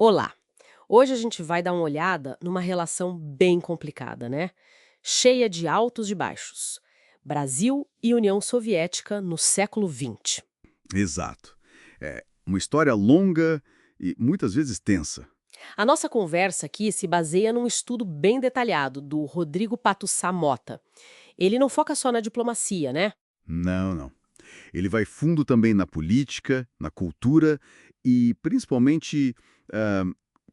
Olá! Hoje a gente vai dar uma olhada numa relação bem complicada, né? Cheia de altos e baixos. Brasil e União Soviética no século XX. Exato. É uma história longa e muitas vezes tensa. A nossa conversa aqui se baseia num estudo bem detalhado do Rodrigo Patussá Mota. Ele não foca só na diplomacia, né? Não, não. Ele vai fundo também na política, na cultura e, principalmente, ah,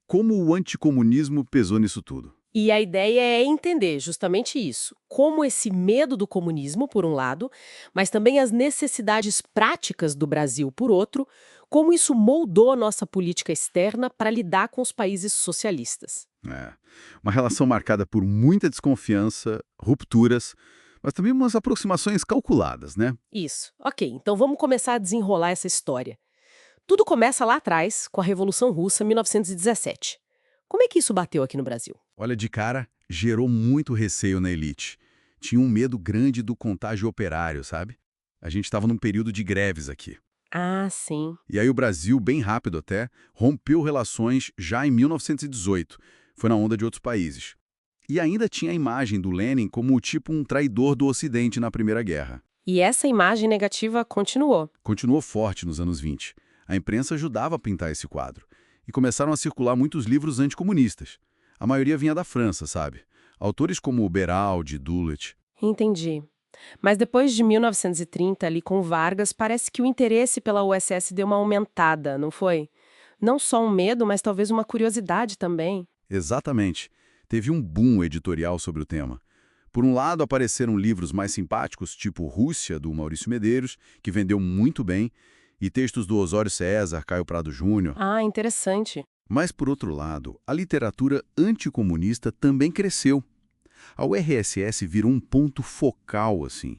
como o anticomunismo pesou nisso tudo. E a ideia é entender justamente isso, como esse medo do comunismo, por um lado, mas também as necessidades práticas do Brasil, por outro, como isso moldou a nossa política externa para lidar com os países socialistas. É. Uma relação marcada por muita desconfiança, rupturas, mas também umas aproximações calculadas, né? Isso. Ok, então vamos começar a desenrolar essa história. Tudo começa lá atrás, com a Revolução Russa, 1917. Como é que isso bateu aqui no Brasil? Olha, de cara, gerou muito receio na elite. Tinha um medo grande do contágio operário, sabe? A gente estava num período de greves aqui. Ah, sim. E aí o Brasil, bem rápido até, rompeu relações já em 1918. Foi na onda de outros países. E ainda tinha a imagem do Lenin como tipo um traidor do Ocidente na Primeira Guerra. E essa imagem negativa continuou. Continuou forte nos anos 20. A imprensa ajudava a pintar esse quadro. E começaram a circular muitos livros anticomunistas. A maioria vinha da França, sabe? Autores como Beraldi, Dulles. Entendi. Mas depois de 1930, ali com Vargas, parece que o interesse pela USS deu uma aumentada, não foi? Não só um medo, mas talvez uma curiosidade também. Exatamente. Teve um boom editorial sobre o tema. Por um lado, apareceram livros mais simpáticos, tipo Rússia, do Maurício Medeiros, que vendeu muito bem, e textos do Osório César, Caio Prado Júnior. Ah, interessante. Mas, por outro lado, a literatura anticomunista também cresceu. A URSS virou um ponto focal, assim.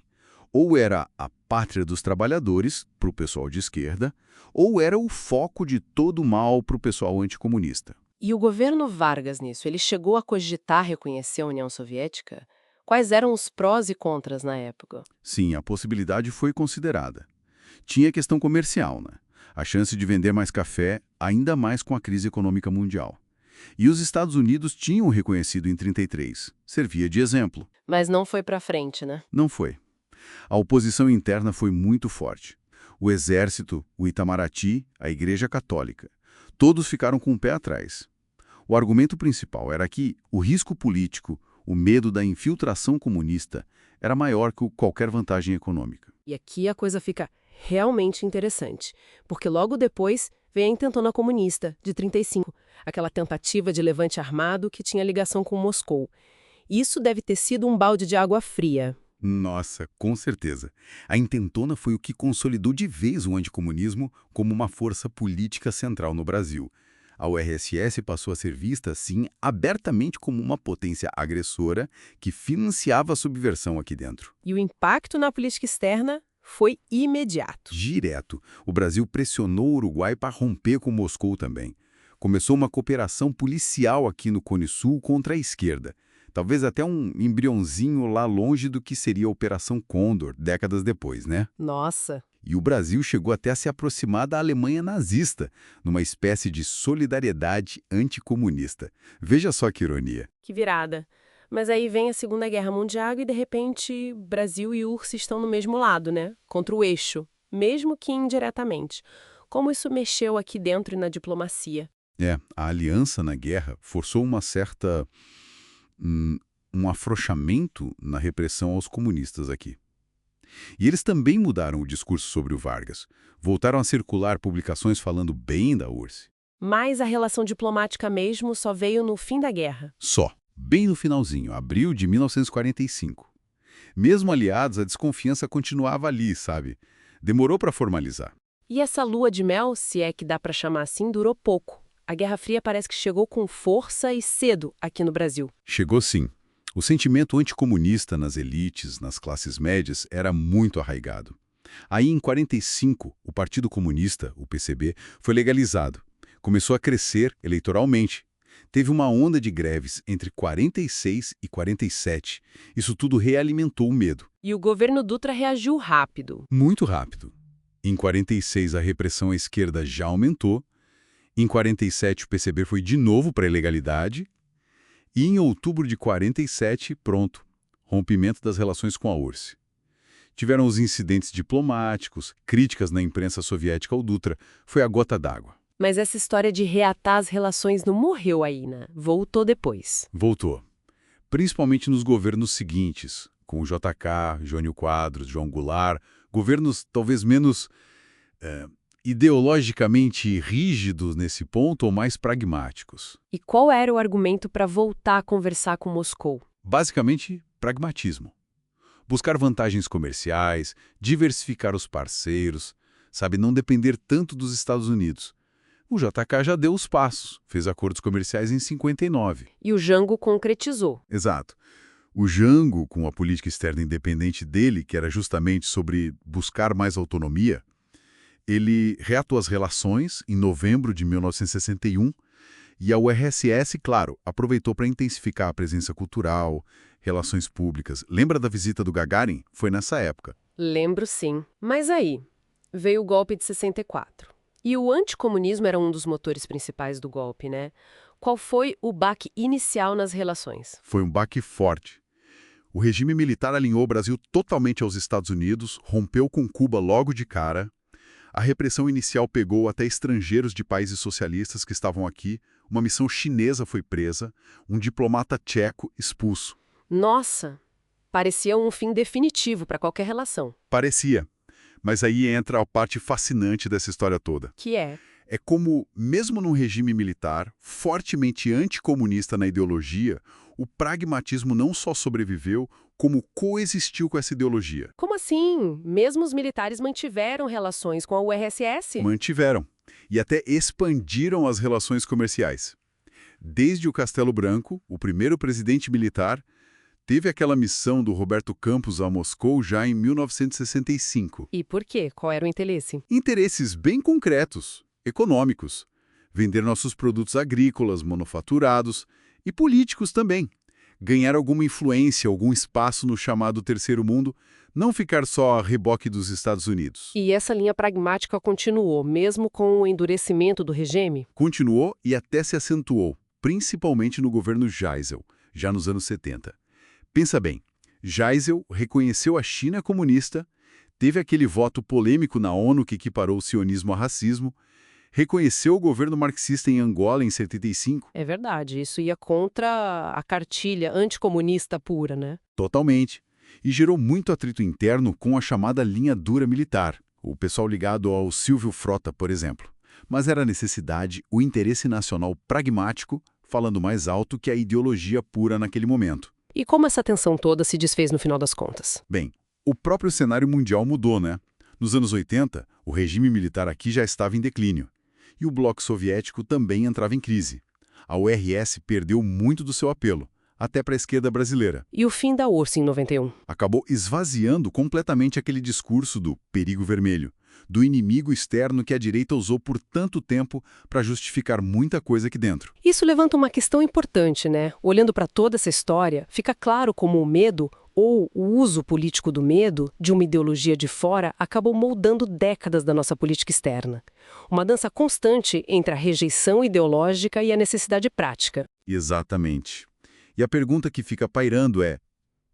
Ou era a pátria dos trabalhadores, para o pessoal de esquerda, ou era o foco de todo o mal para o pessoal anticomunista. E o governo Vargas nisso, ele chegou a cogitar reconhecer a União Soviética? Quais eram os prós e contras na época? Sim, a possibilidade foi considerada. Tinha a questão comercial, né? A chance de vender mais café, ainda mais com a crise econômica mundial. E os Estados Unidos tinham reconhecido em 33. Servia de exemplo. Mas não foi pra frente, né? Não foi. A oposição interna foi muito forte. O Exército, o Itamaraty, a Igreja Católica. Todos ficaram com o pé atrás. O argumento principal era que o risco político, o medo da infiltração comunista, era maior que qualquer vantagem econômica. E aqui a coisa fica realmente interessante, porque logo depois vem a Intentona Comunista, de 35, aquela tentativa de levante armado que tinha ligação com Moscou. Isso deve ter sido um balde de água fria. Nossa, com certeza. A intentona foi o que consolidou de vez o anticomunismo como uma força política central no Brasil. A URSS passou a ser vista, assim, abertamente como uma potência agressora que financiava a subversão aqui dentro. E o impacto na política externa foi imediato. Direto, o Brasil pressionou o Uruguai para romper com Moscou também. Começou uma cooperação policial aqui no Cone Sul contra a esquerda. Talvez até um embriãozinho lá longe do que seria a Operação Condor, décadas depois, né? Nossa, E o Brasil chegou até a se aproximar da Alemanha nazista, numa espécie de solidariedade anticomunista. Veja só que ironia. que virada. Mas aí vem a Segunda Guerra Mundial e, de repente, Brasil e URSS estão no mesmo lado, né? Contra o eixo, mesmo que indiretamente. Como isso mexeu aqui dentro e na diplomacia? A aliança na guerra forçou uma certa... um afrouxamento na repressão aos comunistas aqui. E eles também mudaram o discurso sobre o Vargas. Voltaram a circular publicações falando bem da URSS. Mas a relação diplomática mesmo só veio no fim da guerra. Só, bem no finalzinho, abril de 1945. Mesmo aliados, a desconfiança continuava ali, sabe? Demorou para formalizar. E essa lua de mel, se é que dá para chamar assim, durou pouco. A Guerra Fria parece que chegou com força e cedo aqui no Brasil. Chegou sim. O sentimento anticomunista nas elites, nas classes médias, era muito arraigado. Aí, em 45, o Partido Comunista, o PCB, foi legalizado. Começou a crescer eleitoralmente. Teve uma onda de greves entre 46 e 47. Isso tudo realimentou o medo. E o governo Dutra reagiu rápido. Muito rápido. Em 46, a repressão à esquerda já aumentou. Em 47, o PCB foi de novo para a ilegalidade. E em outubro de 47, pronto, rompimento das relações com a URSS. Tiveram os incidentes diplomáticos, críticas na imprensa soviética ao Dutra. Foi a gota d'água. Mas essa história de reatar as relações não morreu aí, né? Voltou depois. Voltou. Principalmente nos governos seguintes, com o JK, Jânio Quadros, João Goulart, governos talvez menos ideologicamente rígidos nesse ponto ou mais pragmáticos. E qual era o argumento para voltar a conversar com Moscou? Basicamente, pragmatismo. Buscar vantagens comerciais, diversificar os parceiros, sabe, não depender tanto dos Estados Unidos. O JK já deu os passos, fez acordos comerciais em 59. E o Jango concretizou. Exato. O Jango, com a política externa independente dele, que era justamente sobre buscar mais autonomia, ele reatou as relações em novembro de 1961 e a URSS, claro, aproveitou para intensificar a presença cultural, relações públicas. Lembra da visita do Gagarin? Foi nessa época. Lembro sim. Mas aí, veio o golpe de 64. E o anticomunismo era um dos motores principais do golpe, né? Qual foi o baque inicial nas relações? Foi um baque forte. O regime militar alinhou o Brasil totalmente aos Estados Unidos, rompeu com Cuba logo de cara. A repressão inicial pegou até estrangeiros de países socialistas que estavam aqui, uma missão chinesa foi presa, um diplomata tcheco expulso. Nossa, parecia um fim definitivo para qualquer relação. Parecia. Mas aí entra a parte fascinante dessa história toda. Que é? É como, mesmo num regime militar, fortemente anticomunista na ideologia, o pragmatismo não só sobreviveu, como coexistiu com essa ideologia. Como assim? Mesmo os militares mantiveram relações com a URSS? Mantiveram. E até expandiram as relações comerciais. Desde o Castelo Branco, o primeiro presidente militar teve aquela missão do Roberto Campos a Moscou já em 1965. E por quê? Qual era o interesse? Interesses bem concretos, econômicos. Vender nossos produtos agrícolas, manufaturados e políticos também. Ganhar alguma influência, algum espaço no chamado Terceiro Mundo, não ficar só a reboque dos Estados Unidos. E essa linha pragmática continuou, mesmo com o endurecimento do regime? Continuou e até se acentuou, principalmente no governo Geisel, já nos anos 70. Pensa bem, Geisel reconheceu a China comunista, teve aquele voto polêmico na ONU que equiparou o sionismo a racismo, reconheceu o governo marxista em Angola em 75. É verdade, isso ia contra a cartilha anticomunista pura, né? Totalmente. E gerou muito atrito interno com a chamada linha dura militar, o pessoal ligado ao Silvio Frota, por exemplo. Mas era a necessidade, o interesse nacional pragmático, falando mais alto que a ideologia pura naquele momento. E como essa tensão toda se desfez no final das contas? Bem, o próprio cenário mundial mudou, né? Nos anos 80, o regime militar aqui já estava em declínio. E o bloco soviético também entrava em crise. A URS perdeu muito do seu apelo, até para a esquerda brasileira. E o fim da URSS em 91? Acabou esvaziando completamente aquele discurso do perigo vermelho, do inimigo externo que a direita usou por tanto tempo para justificar muita coisa aqui dentro. Isso levanta uma questão importante, né? Olhando para toda essa história, fica claro como o medo, ou o uso político do medo, de uma ideologia de fora, acabou moldando décadas da nossa política externa. Uma dança constante entre a rejeição ideológica e a necessidade prática. Exatamente. E a pergunta que fica pairando é: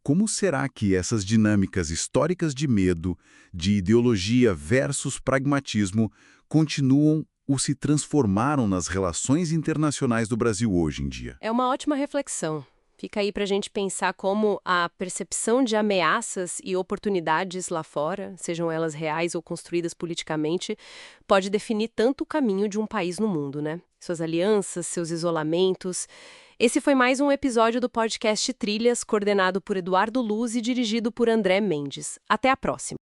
como será que essas dinâmicas históricas de medo, de ideologia versus pragmatismo, continuam ou se transformaram nas relações internacionais do Brasil hoje em dia? É uma ótima reflexão. Fica aí para a gente pensar como a percepção de ameaças e oportunidades lá fora, sejam elas reais ou construídas politicamente, pode definir tanto o caminho de um país no mundo, né? Suas alianças, seus isolamentos. Esse foi mais um episódio do podcast Trilhas, coordenado por Eduardo Luz e dirigido por André Mendes. Até a próxima!